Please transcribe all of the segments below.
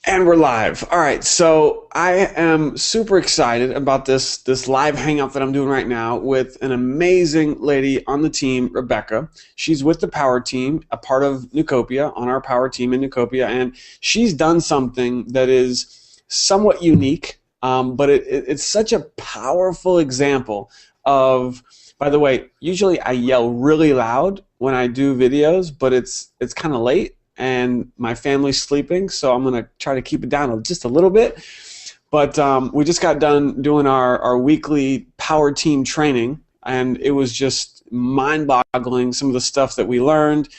And we're live. All right, so I am super excited about this live hangout that I'm doing right now with an amazing lady on the team, Rebecca. She's with the Power Team, a part of Nucopia, on our Power Team in Nucopia, and she's done something that is somewhat unique, but it's such a powerful example of. By the way, usually I yell really loud when I do videos, but it's kind of late and my family's sleeping, so I'm going to try to keep it down just a little bit. But we just got done doing our weekly Power Team training, and it was just mind-boggling, some of the stuff that we learned,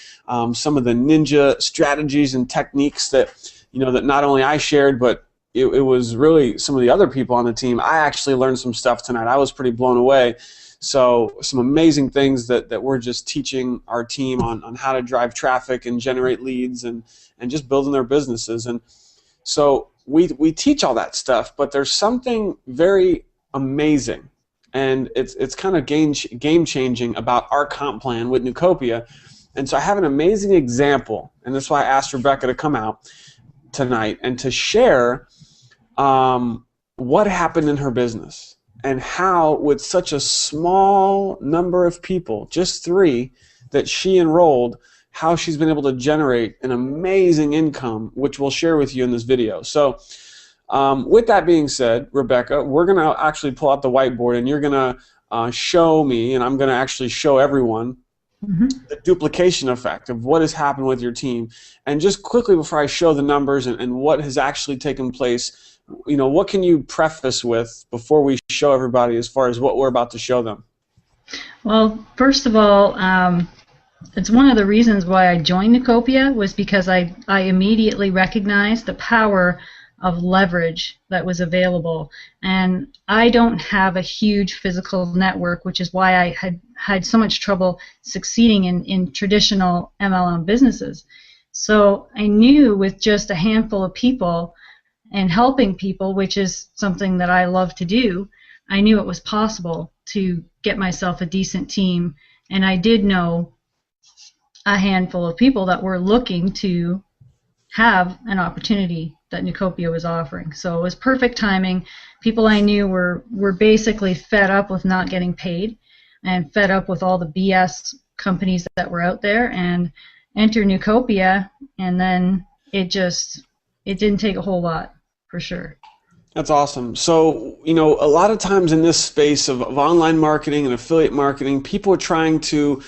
some of the ninja strategies and techniques that, that not only I shared, but it was really some of the other people on the team. I actually learned some stuff tonight. I was pretty blown away. So some amazing things that we're just teaching our team on how to drive traffic and generate leads and just building their businesses. And so we teach all that stuff, but there's something very amazing, and it's kind of game changing about our comp plan with Nucopia. And so I have an amazing example, and that's why I asked Rebecca to come out tonight and to share what happened in her business. And how, with such a small number of people, just 3, that she enrolled, how she's been able to generate an amazing income, which we'll share with you in this video. So with that being said, Rebecca, we're going to actually pull out the whiteboard, and you're going to show me, and I'm going to actually show everyone the duplication effect of what has happened with your team. And just quickly before I show the numbers and what has actually taken place, what can you preface with before we show everybody as far as what we're about to show them? Well, first of all, it's one of the reasons why I joined Nucopia was because I immediately recognized the power of leverage that was available. And I don't have a huge physical network, which is why I had so much trouble succeeding in traditional MLM businesses. So I knew with just a handful of people and helping people, which is something that I love to do, I knew it was possible to get myself a decent team. And I did know a handful of people that were looking to have an opportunity that Nucopia was offering. So it was perfect timing. People I knew were basically fed up with not getting paid and fed up with all the BS companies that were out there, and enter Nucopia, and then it didn't take a whole lot, for sure. That's awesome. So, a lot of times in this space of online marketing and affiliate marketing, people are trying to,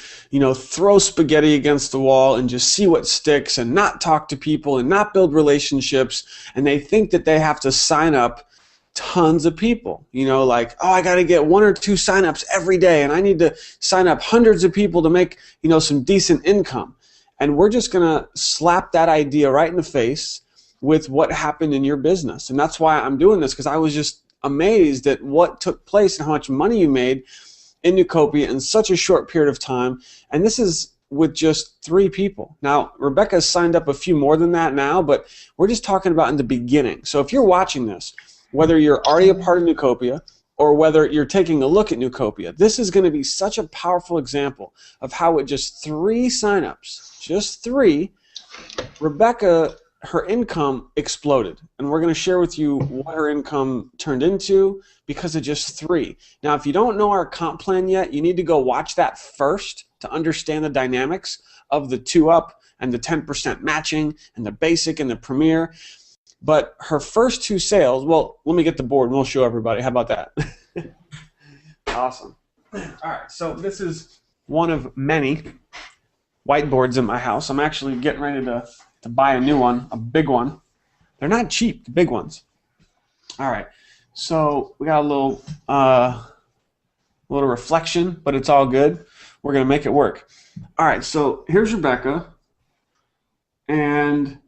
throw spaghetti against the wall and just see what sticks and not talk to people and not build relationships. And they think that they have to sign up tons of people, like, oh, I got to get 1 or 2 signups every day, and I need to sign up hundreds of people to make, some decent income. And we're just going to slap that idea right in the face with what happened in your business. And that's why I'm doing this, because I was just amazed at what took place and how much money you made in Nucopia in such a short period of time. And this is with just 3 people. Now, Rebecca's signed up a few more than that now, but we're just talking about in the beginning. So if you're watching this, whether you're already a part of Nucopia or whether you're taking a look at Nucopia, this is going to be such a powerful example of how with just 3 signups, just 3, Rebecca, her income exploded. And we're going to share with you what her income turned into because of just 3. Now, if you don't know our comp plan yet, you need to go watch that first to understand the dynamics of the 2-up and the 10% matching and the basic and the premier. But her first 2 sales, well, let me get the board and we'll show everybody. How about that? Awesome. All right, so this is one of many whiteboards in my house. I'm actually getting ready to buy a new one, a big one. They're not cheap, the big ones. All right, so we got a little reflection, but it's all good. We're going to make it work. All right, so here's Rebecca, and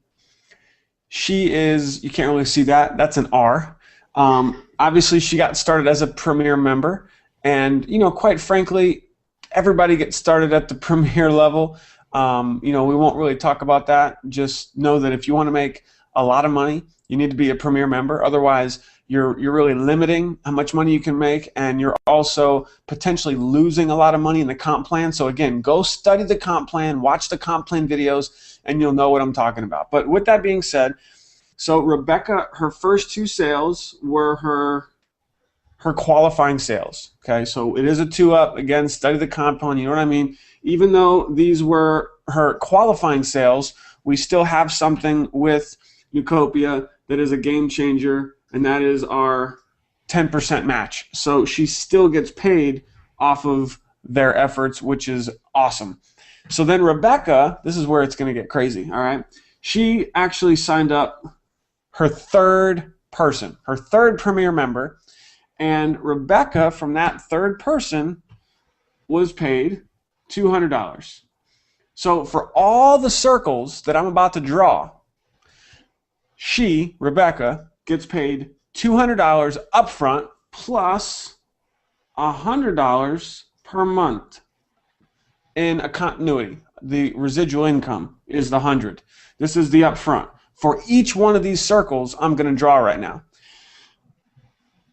she is, you can't really see that, that's an R. Obviously, she got started as a Premier member, and, quite frankly, everybody gets started at the Premier level. We won't really talk about that. Just know that if you want to make a lot of money, you need to be a Premier member. Otherwise, you're really limiting how much money you can make, and you're also potentially losing a lot of money in the comp plan. So again, go study the comp plan, watch the comp plan videos, and you'll know what I'm talking about. But with that being said, So Rebecca, her first two sales were her qualifying sales. Okay, so it is a 2-up. Again, study the compound, you know what I mean? Even though these were her qualifying sales, we still have something with Nucopia that is a game changer, and that is our 10% match. So she still gets paid off of their efforts, which is awesome. So then Rebecca, this is where it's going to get crazy, all right? She actually signed up her third person, her third Premier member, and Rebecca, from that third person, was paid $200. So for all the circles that I'm about to draw, she, Rebecca, gets paid $200 upfront plus $100 per month in a continuity. The residual income is the 100. This is the upfront. For each one of these circles, I'm going to draw right now.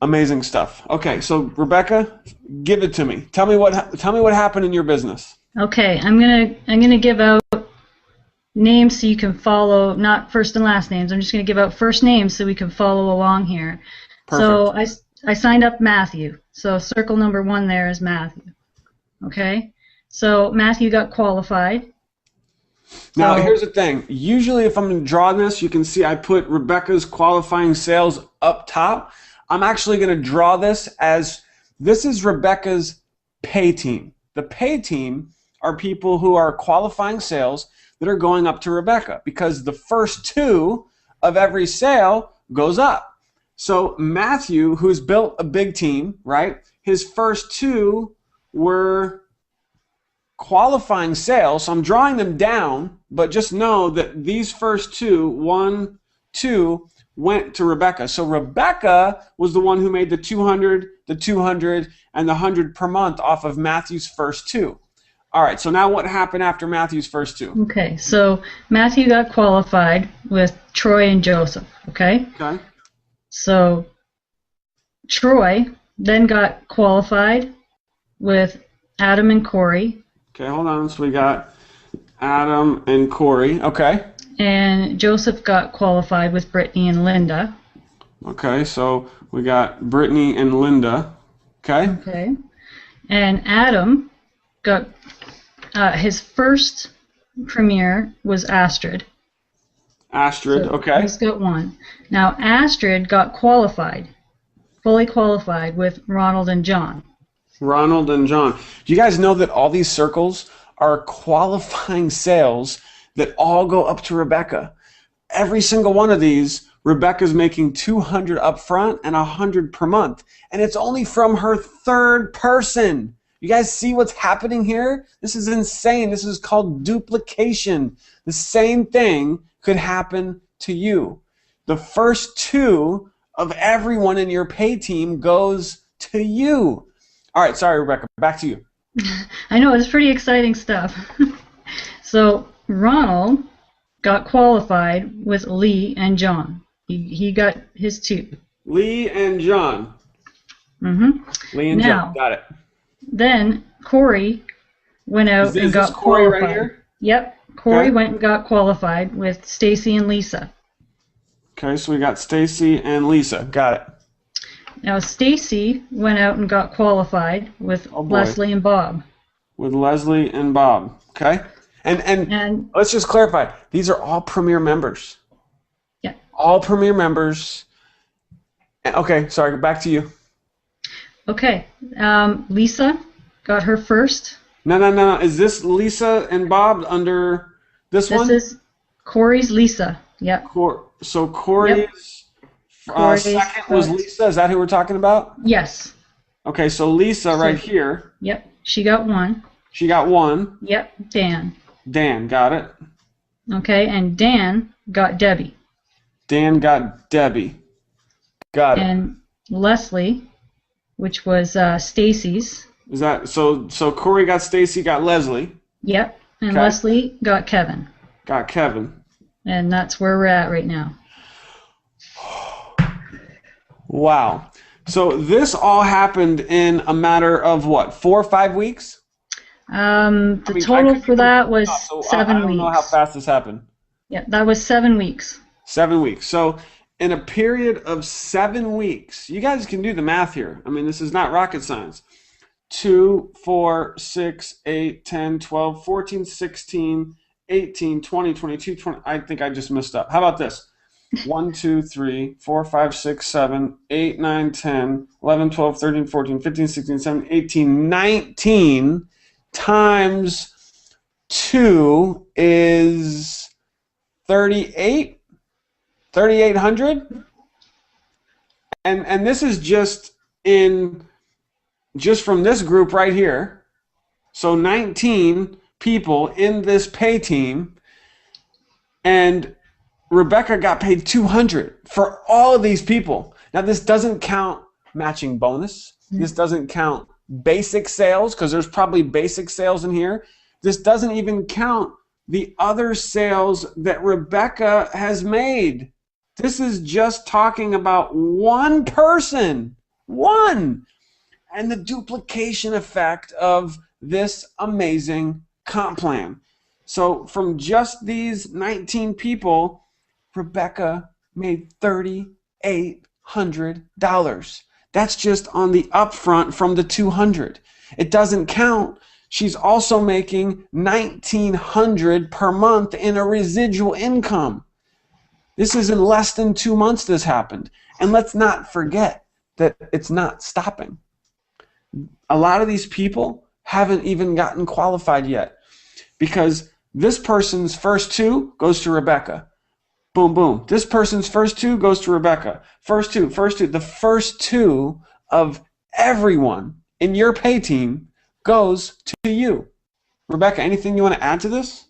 Amazing stuff. Okay, so Rebecca, give it to me. Tell me what happened in your business. Okay, I'm gonna give out names so you can follow, not first and last names. I'm just gonna give out first names so we can follow along here. Perfect. So I signed up Matthew. So circle number 1 there is Matthew. Okay, so Matthew got qualified. Now, here's the thing. Usually if I'm going to draw this, you can see I put Rebecca's qualifying sales up top. I'm actually going to draw this as this is Rebecca's pay team. The pay team are people who are qualifying sales that are going up to Rebecca because the first 2 of every sale goes up. So Matthew, who's built a big team, right? His first 2 were qualifying sales. So I'm drawing them down, but just know that these first 2, 1, 2, went to Rebecca. So Rebecca was the one who made the 200, the 200, and the 100 per month off of Matthew's first 2. All right, so now what happened after Matthew's first 2? Okay, so Matthew got qualified with Troy and Joseph, okay? Okay. So Troy then got qualified with Adam and Corey. Okay, hold on. So we got Adam and Corey. Okay. And Joseph got qualified with Brittany and Linda. Okay, so we got Brittany and Linda. Okay. Okay. And Adam got his first premiere was Astrid. Astrid, So okay. he's got 1. Now Astrid got qualified, fully qualified with Ronald and John. Ronald and John. Do you guys know that all these circles are qualifying sales that all go up to Rebecca? Every single one of these, Rebecca's making 200 up front and 100 per month. And it's only from her third person. You guys see what's happening here? This is insane. This is called duplication. The same thing could happen to you. The first 2 of everyone in your pay team goes to you. All right, sorry, Rebecca, back to you. I know, it's pretty exciting stuff. So Ronald got qualified with Lee and John. He got his 2. Lee and John. Mm-hmm. Lee and John, got it. Then Corey went out and got Corey qualified. Right here? Yep, Corey Okay. went and got qualified with Stacy and Lisa. Okay, so we got Stacy and Lisa. Got it. Now Stacy went out and got qualified with Leslie and Bob. With Leslie and Bob. Okay? And let's just clarify. These are all Premier members. Yeah. All Premier members. Okay, sorry, back to you. Okay. Lisa got her first. No. Is this Lisa and Bob under this one? This is Corey's Lisa. Yep. So Corey's, second was Lisa. Is that who we're talking about? Yes. Okay, so Lisa right here. Yep. She got 1. She got 1. Yep. Dan. Dan, got it. Okay, and Dan got Debbie. Dan got Debbie. Got it. And Leslie, which was Stacy's. Is that so? So Corey got Stacy, got Leslie. Yep. And Okay. Leslie got Kevin. Got Kevin. And that's where we're at right now. Wow. So this all happened in a matter of what, 4 or 5 weeks? The total for that was 7 weeks. I don't know how fast this happened. Yeah, that was 7 weeks. 7 weeks. So in a period of 7 weeks, you guys can do the math here. I mean, this is not rocket science. 2, 4, 6, 8, 10, 12, 14, 16, 18, 20, 22, 20. I think I just messed up. How about this? 1, 2, 3, 4, 5, 6, 7, 8, 9, 10, 11, 12, 13, 14, 15, 16, 17, 18, 19 times 2 is 38, 3,800. And this is just from this group right here. So 19 people in this pay team, and Rebecca got paid 200 for all of these people. Now this doesn't count matching bonus. This doesn't count basic sales, because there's probably basic sales in here. This doesn't even count the other sales that Rebecca has made. This is just talking about one person, one, and the duplication effect of this amazing comp plan. So from just these 19 people, Rebecca made $3,800. That's just on the upfront from the 200. It doesn't count. She's also making $1,900 per month in a residual income. This is in less than 2 months this happened. And let's not forget that it's not stopping. A lot of these people haven't even gotten qualified yet, because this person's first 2 goes to Rebecca. Boom, boom. This person's first 2 goes to Rebecca. First two. The first 2 of everyone in your pay team goes to you. Rebecca, anything you want to add to this?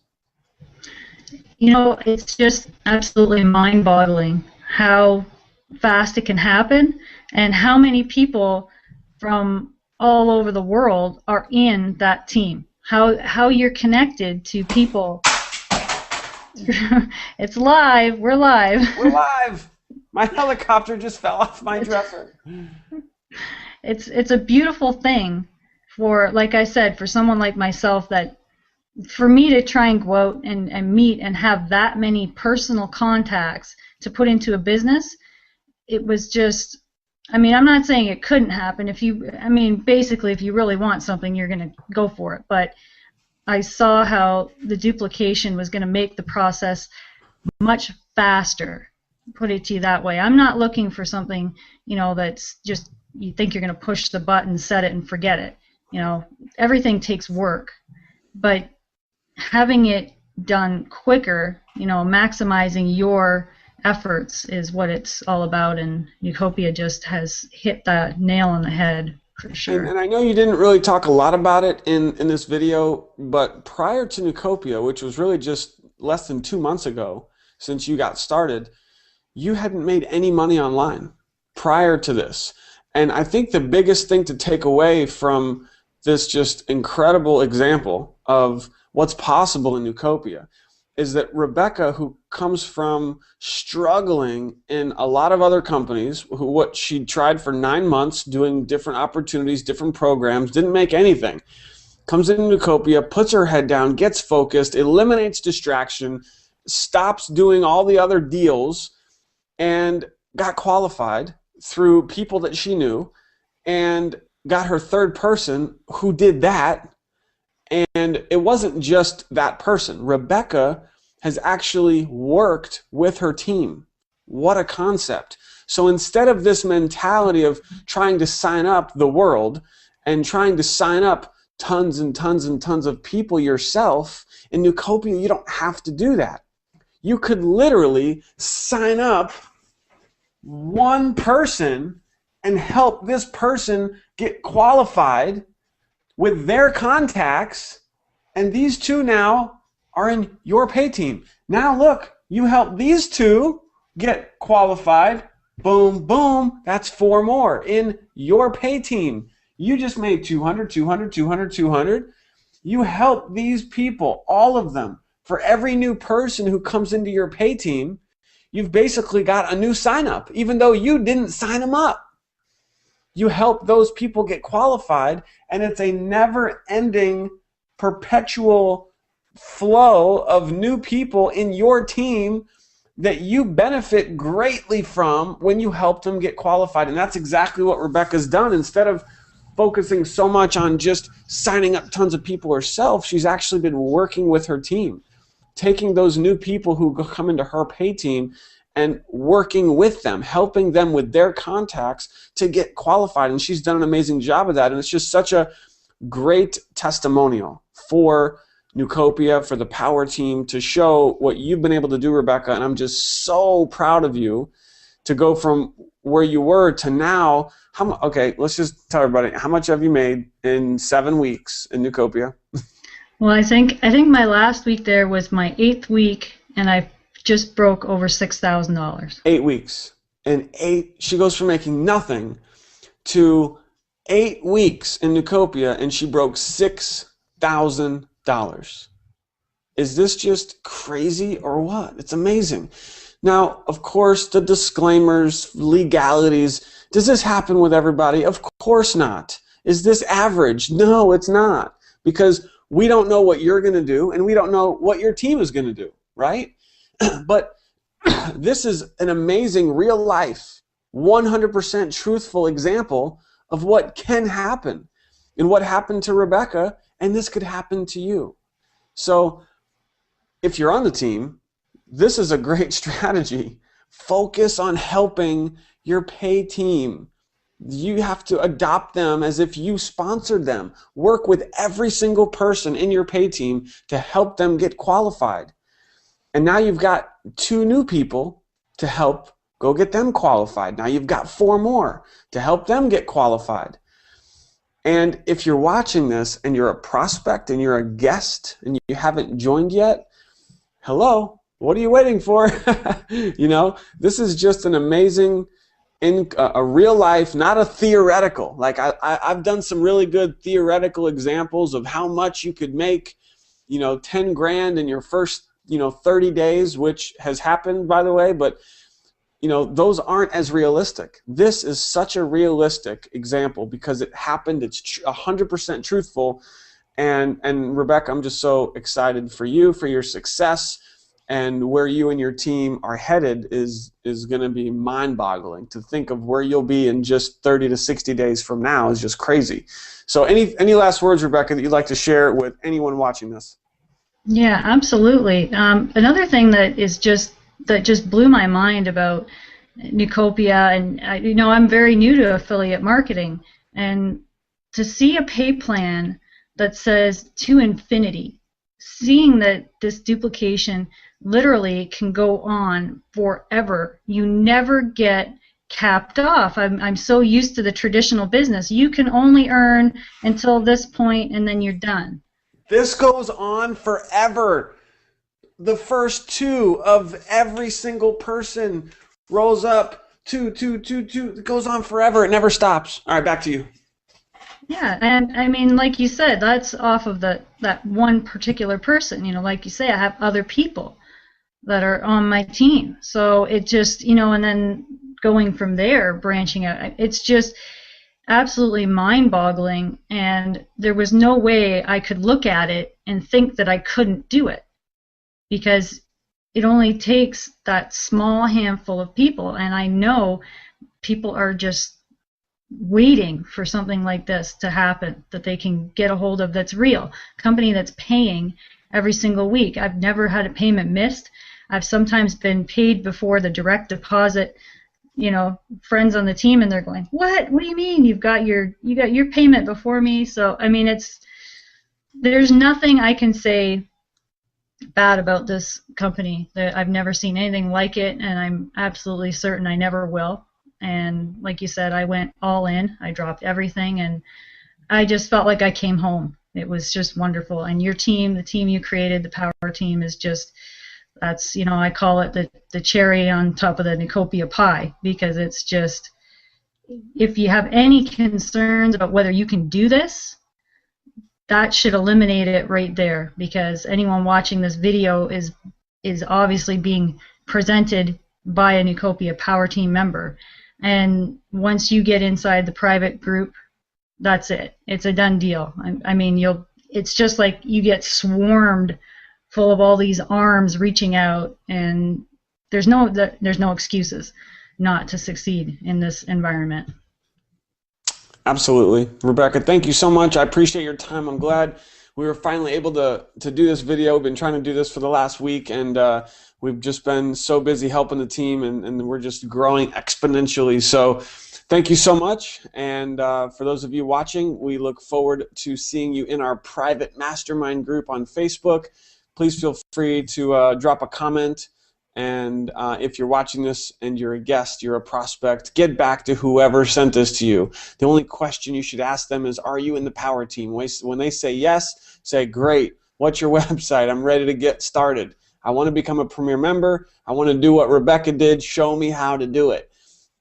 You know, it's just absolutely mind-boggling how fast it can happen, and how many people from all over the world are in that team. How you're connected to people. It's live. We're live. We're live. My helicopter just fell off my dresser. It's a beautiful thing for, like I said, for someone like myself, that for me to try and go out and meet and have that many personal contacts to put into a business, it was just, I mean, I'm not saying it couldn't happen. Basically, if you really want something, you're going to go for it. But I saw how the duplication was going to make the process much faster, put it to you that way. I'm not looking for something, that's just, you think you're going to push the button, set it, and forget it. Everything takes work. But having it done quicker, maximizing your efforts is what it's all about, and Nucopia just has hit the nail on the head for sure. And I know you didn't really talk a lot about it in this video, but prior to Nucopia, which was really just less than 2 months ago since you got started, you hadn't made any money online prior to this. And I think the biggest thing to take away from this just incredible example of what's possible in Nucopia is that Rebecca, who comes from struggling in a lot of other companies, what she tried for 9 months doing different opportunities, different programs, didn't make anything, comes into Nucopia, puts her head down, gets focused, eliminates distraction, stops doing all the other deals, and got qualified through people that she knew, and got her third person who did that. And it wasn't just that person. Rebecca has actually worked with her team. What a concept. So instead of this mentality of trying to sign up the world and trying to sign up tons and tons and tons of people yourself, in Nucopia you don't have to do that. You could literally sign up one person and help this person get qualified with their contacts, and these 2 now are in your pay team. Now look, you help these 2 get qualified, boom, boom, that's 4 more in your pay team. You just made 200, 200, 200, 200. You help these people, all of them. For every new person who comes into your pay team, you've basically got a new sign up, even though you didn't sign them up. You help those people get qualified, and it's a never-ending, perpetual flow of new people in your team that you benefit greatly from when you help them get qualified. And that's exactly what Rebecca's done. Instead of focusing so much on just signing up tons of people herself, she's actually been working with her team, taking those new people who come into her pay team and working with them, helping them with their contacts to get qualified. And she's done an amazing job of that. And it's just such a great testimonial for Newcopia, for the Power Team, to show what you've been able to do, Rebecca. And I'm just so proud of you to go from where you were to now. Okay, let's just tell everybody, how much have you made in 7 weeks in Newcopia? Well, I think my last week there was my 8th week, and I just broke over $6,000. 8 weeks. And she goes from making nothing to 8 weeks in Newcopia, and she broke $6,000. Is this just crazy or what? It's amazing. Now, of course, the disclaimers, legalities. Does this happen with everybody? Of course not. Is this average? No, it's not. Because we don't know what you're going to do, and we don't know what your team is going to do, right? But this is an amazing, real life, 100% truthful example of what can happen and what happened to Rebecca, and this could happen to you. So if you're on the team, this is a great strategy. Focus on helping your pay team. You have to adopt them as if you sponsored them. Work with every single person in your pay team to help them get qualified. And now you've got 2 new people to help go get them qualified. Now you've got 4 more to help them get qualified. And if you're watching this and you're a prospect and you're a guest and you haven't joined yet, hello, what are you waiting for? You know, this is just an amazing, a real life, not a theoretical. Like I've done some really good theoretical examples of how much you could make, 10 grand in your first, 30 days, which has happened, by the way, but those aren't as realistic. This is such a realistic example because it happened. It's 100% truthful. And Rebecca, I'm just so excited for you, for your success, and where you and your team are headed is going to be mind-boggling. To think of where you'll be in just 30 to 60 days from now is just crazy. So any last words, Rebecca, that you'd like to share with anyone watching this? Yeah, absolutely. Another thing that just blew my mind about Newcopia, and I'm very new to affiliate marketing, and to see a pay plan that says to infinity, seeing that this duplication literally can go on forever. You never get capped off. I'm so used to the traditional business. You can only earn until this point, and then you're done. This goes on forever. The first 2 of every single person rolls up 2, 2, 2, 2. It goes on forever. It never stops. All right, back to you. Yeah, and I mean, like you said, that's off of that one particular person. Like you say, I have other people that are on my team. So it just, and then going from there, branching out, it's just absolutely mind-boggling. And there was no way I could look at it and think that I couldn't do it, because it only takes that small handful of people, and I know people are just waiting for something like this to happen, that they can get a hold of, that's real. Company that's paying every single week. I've never had a payment missed. I've sometimes been paid before the direct deposit, friends on the team, and they're going, what do you mean you got your payment before me? So I mean, there's nothing I can say bad about this company. I've never seen anything like it, and I'm absolutely certain I never will. And like you said, I went all in. I dropped everything, and I just felt like I came home. It was just wonderful. And your team, the team you created, the Power Team, is just, that's, I call it the cherry on top of the Newcopia pie, because it's just, if you have any concerns about whether you can do this, that should eliminate it right there, because anyone watching this video is obviously being presented by a Newcopia Power Team member. And once you get inside the private group, that's it. It's a done deal. I mean, it's just like you get swarmed full of all these arms reaching out, and there's no excuses not to succeed in this environment. Absolutely. Rebecca, thank you so much. I appreciate your time. I'm glad we were finally able to do this video. We've been trying to do this for the last week, and we've just been so busy helping the team, and we're just growing exponentially. So thank you so much. And for those of you watching, we look forward to seeing you in our private mastermind group on Facebook. Please feel free to drop a comment. And if you're watching this and you're a guest, you're a prospect, get back to whoever sent this to you. The only question you should ask them is, are you in the power team? When they say yes, say, great. What's your website? I'm ready to get started. I want to become a premier member. I want to do what Rebecca did. Show me how to do it.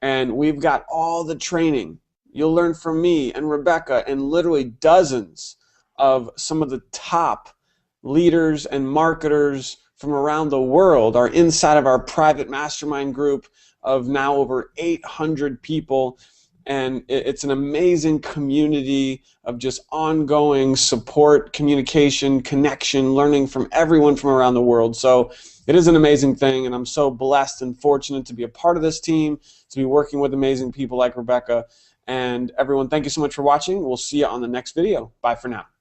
And we've got all the training. You'll learn from me and Rebecca and literally dozens of some of the top leaders and marketers from around the world are inside of our private mastermind group of now over 800 people. And it's an amazing community of just ongoing support, communication, connection, learning from everyone from around the world. So it is an amazing thing, and I'm so blessed and fortunate to be a part of this team, to be working with amazing people like Rebecca. And everyone, thank you so much for watching. We'll see you on the next video. Bye for now.